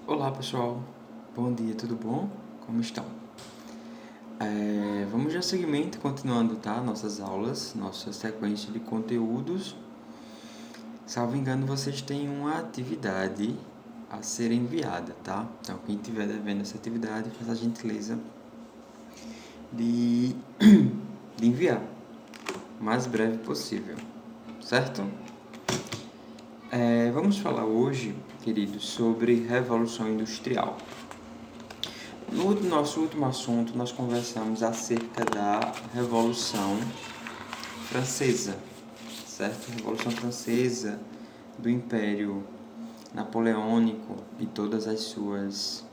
Olá pessoal, bom dia, tudo bom? Como estão? Vamos dar seguimento, continuando, tá? Nossas aulas, nossa sequência de conteúdos. Salvo engano, vocês têm uma atividade a ser enviada, tá? Então, quem estiver devendo essa atividade, faz a gentileza de, de enviar o mais breve possível, certo? Vamos falar hoje, queridos, sobre Revolução Industrial. No nosso último assunto, nós conversamos acerca da Revolução Francesa, certo? Revolução Francesa, do Império Napoleônico e todas as suas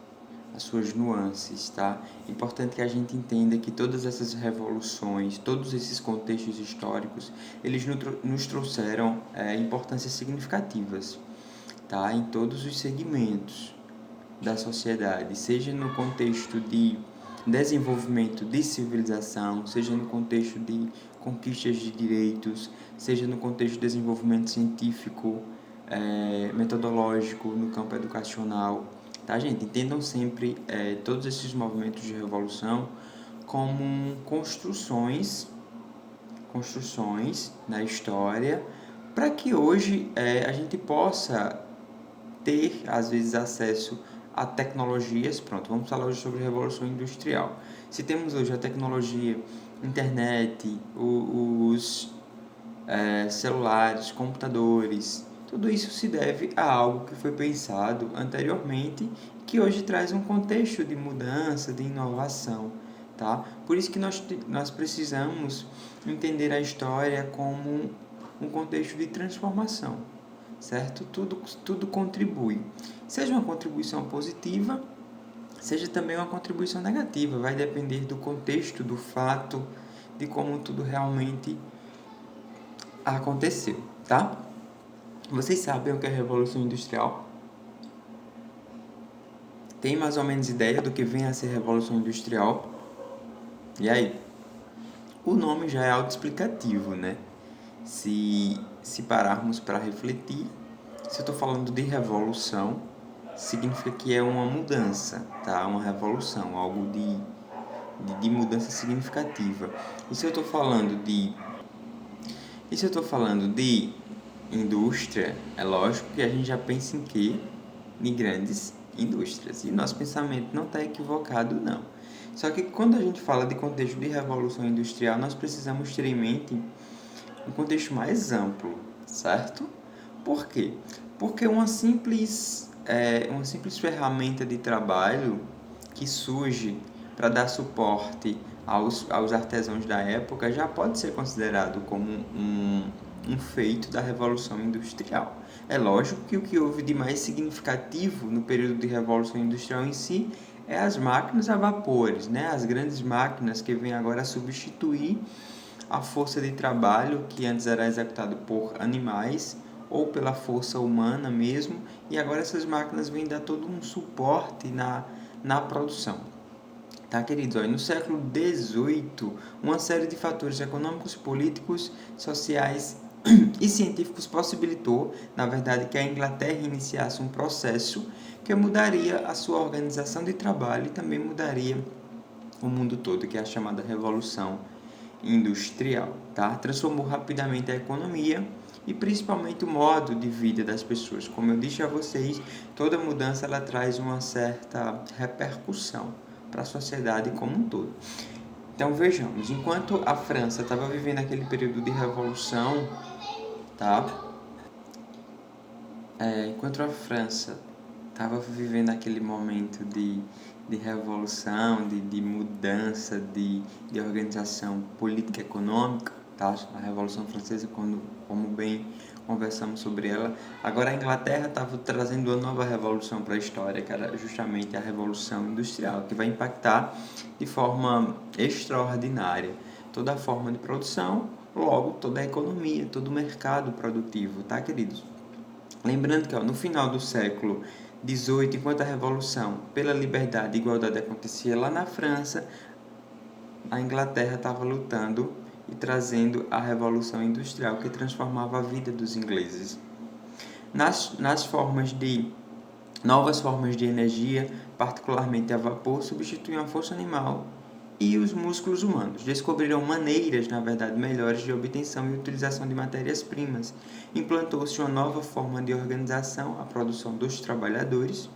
nuances, tá? Importante que a gente entenda que todas essas revoluções, todos esses contextos históricos, eles nos trouxeram importâncias significativas, tá? Em todos os segmentos da sociedade, seja no contexto de desenvolvimento de civilização, seja no contexto de conquistas de direitos, seja no contexto de desenvolvimento científico, metodológico, no campo educacional. Tá, gente? Entendam sempre todos esses movimentos de revolução como construções na história para que hoje a gente possa ter, às vezes, acesso a tecnologias. Pronto, vamos falar hoje sobre a Revolução Industrial. Se temos hoje a tecnologia, internet, os celulares, computadores, tudo isso se deve a algo que foi pensado anteriormente, que hoje traz um contexto de mudança, de inovação. Tá? Por isso que nós precisamos entender a história como um contexto de transformação, certo? Tudo contribui. Seja uma contribuição positiva, seja também uma contribuição negativa. Vai depender do contexto, do fato, de como tudo realmente aconteceu, tá? Vocês sabem o que é a Revolução Industrial? Tem mais ou menos ideia do que vem a ser Revolução Industrial? E aí? O nome já é autoexplicativo, né? Se pararmos para refletir, se eu estou falando de revolução, significa que é uma mudança, tá? Uma revolução, algo de mudança significativa. E se eu estou falando de indústria, é lógico que a gente já pensa em quê? Em grandes indústrias. E nosso pensamento não está equivocado, não. Só que quando a gente fala de contexto de revolução industrial, nós precisamos ter em mente um contexto mais amplo, certo? Por quê? Porque uma simples ferramenta de trabalho que surge para dar suporte aos artesãos da época já pode ser considerado como um feito da Revolução Industrial. É lógico que o que houve de mais significativo no período de Revolução Industrial em si é as máquinas a vapores, né? As grandes máquinas que vêm agora a substituir a força de trabalho que antes era executada por animais ou pela força humana mesmo, e agora essas máquinas vêm dar todo um suporte na produção. Tá, queridos? No século XVIII, uma série de fatores econômicos, políticos, sociais e científicos possibilitou, na verdade, que a Inglaterra iniciasse um processo que mudaria a sua organização de trabalho e também mudaria o mundo todo, que é a chamada Revolução Industrial. Tá? Transformou rapidamente a economia e principalmente o modo de vida das pessoas. Como eu disse a vocês, toda mudança ela traz uma certa repercussão para a sociedade como um todo. Então vejamos, enquanto a França estava vivendo aquele período de revolução, tá? Enquanto a França estava vivendo aquele momento de revolução, de mudança, de organização política e econômica, tá? A Revolução Francesa, como bem conversamos sobre ela. Agora a Inglaterra estava trazendo uma nova revolução para a história, que era justamente a Revolução Industrial, que vai impactar de forma extraordinária toda a forma de produção, logo toda a economia, todo o mercado produtivo, tá, queridos? Lembrando que no final do século XVIII, enquanto a Revolução pela Liberdade e Igualdade acontecia lá na França, a Inglaterra estava lutando e trazendo a Revolução Industrial que transformava a vida dos ingleses. Nas formas de Novas formas de energia, particularmente a vapor, substituíam a força animal e os músculos humanos. Descobriram maneiras, na verdade, melhores de obtenção e utilização de matérias-primas. Implantou-se uma nova forma de organização, a produção dos trabalhadores,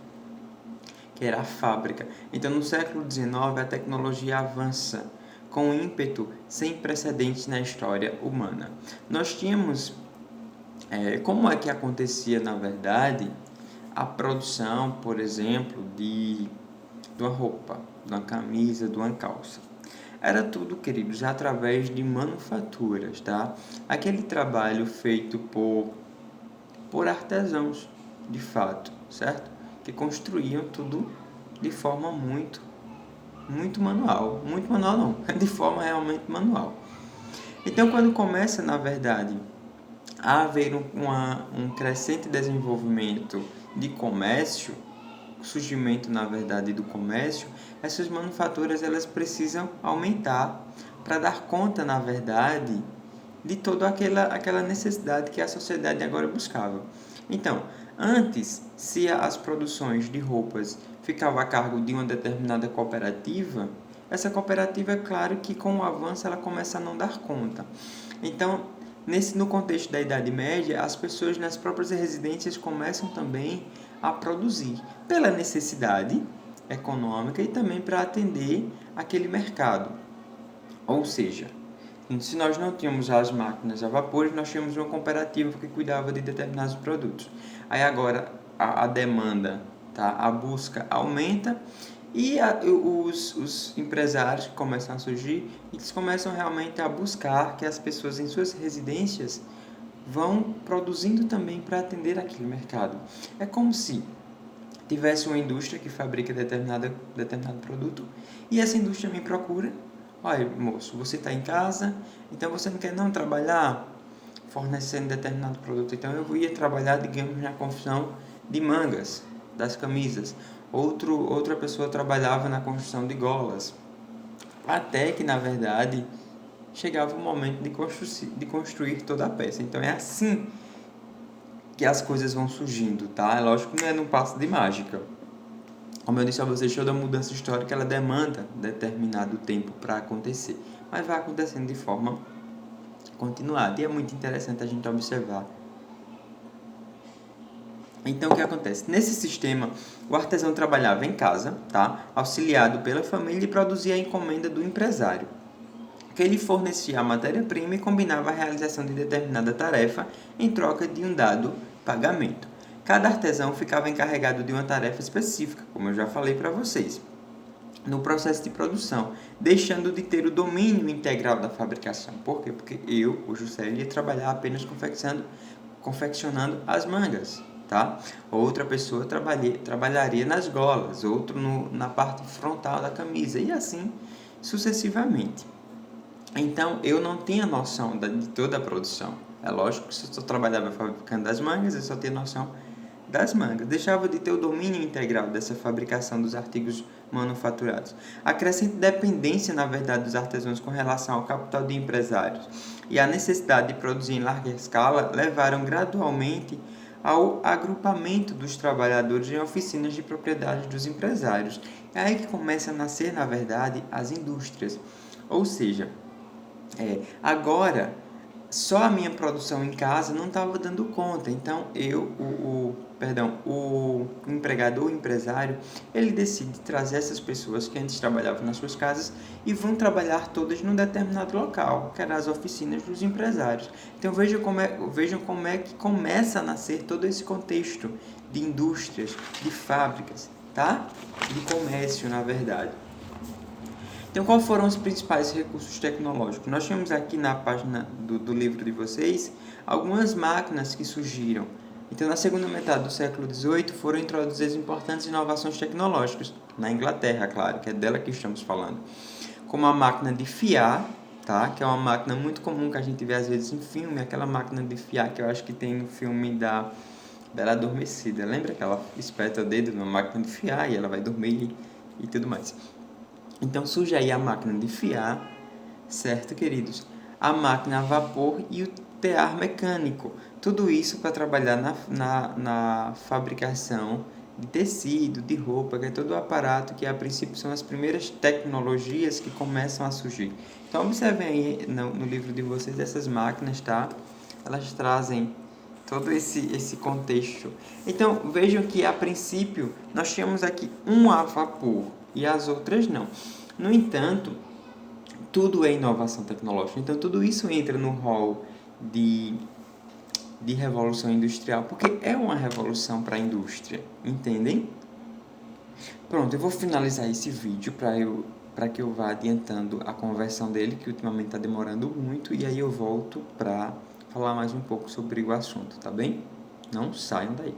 que era a fábrica. Então, no século XIX, a tecnologia avança com um ímpeto sem precedentes na história humana. Nós tínhamos, como é que acontecia, na verdade, a produção, por exemplo, de uma roupa, de uma camisa, de uma calça. Era tudo, queridos, através de manufaturas, tá? Aquele trabalho feito por artesãos, de fato, certo? Que construíam tudo de forma muito manual. Muito manual não, de forma realmente manual. Então, quando começa, na verdade, a haver um crescente desenvolvimento de comércio, surgimento, na verdade, do comércio, essas manufaturas elas precisam aumentar para dar conta, na verdade, de toda aquela necessidade que a sociedade agora buscava. Então, antes, se as produções de roupas ficavam a cargo de uma determinada cooperativa, essa cooperativa, é claro que com o avanço ela começa a não dar conta. Então, no contexto da Idade Média, as pessoas nas próprias residências começam também a produzir, pela necessidade econômica e também para atender aquele mercado. Ou seja, se nós não tínhamos as máquinas a vapor, nós tínhamos uma cooperativa que cuidava de determinados produtos. Aí agora a demanda, tá? A busca aumenta e os empresários que começam a surgir, eles começam realmente a buscar que as pessoas em suas residências vão produzindo também para atender aquele mercado. É como se tivesse uma indústria que fabrica determinado produto e essa indústria me procura. Olha, moço, você está em casa, então você não quer não trabalhar fornecendo determinado produto. Então eu ia trabalhar, digamos, na confecção de mangas, das camisas. Outra pessoa trabalhava na construção de golas. Até que, na verdade, chegava o momento de construir toda a peça. Então é assim que as coisas vão surgindo, tá? É lógico que não é num passo de mágica. Como eu disse a vocês, toda mudança histórica ela demanda determinado tempo para acontecer, mas vai acontecendo de forma continuada e é muito interessante a gente observar. Então, o que acontece? Nesse sistema, o artesão trabalhava em casa, tá? Auxiliado pela família e produzia a encomenda do empresário, que ele fornecia a matéria-prima e combinava a realização de determinada tarefa em troca de um dado pagamento. Cada artesão ficava encarregado de uma tarefa específica, como eu já falei para vocês, no processo de produção, deixando de ter o domínio integral da fabricação. Por quê? Porque eu, o Juscelio, ia trabalhar apenas confeccionando as mangas, tá? Outra pessoa trabalharia nas golas, outro na parte frontal da camisa, e assim sucessivamente. Então, eu não tinha noção de toda a produção. É lógico que se eu só trabalhava fabricando as mangas, eu só tinha noção das mangas. Deixava de ter o domínio integral dessa fabricação dos artigos manufaturados. A crescente dependência, na verdade, dos artesãos com relação ao capital de empresários e a necessidade de produzir em larga escala levaram gradualmente ao agrupamento dos trabalhadores em oficinas de propriedade dos empresários. É aí que começa a nascer, na verdade, as indústrias. Ou seja, agora, só a minha produção em casa não estava dando conta. Então, o empregador, o empresário, ele decide trazer essas pessoas que antes trabalhavam nas suas casas e vão trabalhar todas num determinado local, que eram as oficinas dos empresários. Então, vejam como é que começa a nascer todo esse contexto de indústrias, de fábricas, tá? De comércio, na verdade. Então, quais foram os principais recursos tecnológicos? Nós temos aqui na página do livro de vocês algumas máquinas que surgiram. Então, na segunda metade do século XVIII foram introduzidas importantes inovações tecnológicas, na Inglaterra, claro, que é dela que estamos falando, como a máquina de fiar, tá? Que é uma máquina muito comum que a gente vê às vezes em filme, aquela máquina de fiar que eu acho que tem no filme da Bela Adormecida. Lembra que ela espeta o dedo numa máquina de fiar e ela vai dormir e tudo mais. Então surge aí a máquina de fiar, certo, queridos? A máquina a vapor e o tear mecânico. Tudo isso para trabalhar na fabricação de tecido, de roupa, que é todo o aparato que a princípio são as primeiras tecnologias que começam a surgir. Então observem aí no livro de vocês essas máquinas, tá? Elas trazem todo esse contexto. Então vejam que a princípio nós tínhamos aqui um a vapor e as outras não. No entanto, tudo é inovação tecnológica. Então tudo isso entra no rol de revolução industrial, porque é uma revolução para a indústria, entendem? Pronto, eu vou finalizar esse vídeo para que eu vá adiantando a conversão dele, que ultimamente está demorando muito, e aí eu volto para falar mais um pouco sobre o assunto, tá bem? Não saiam daí.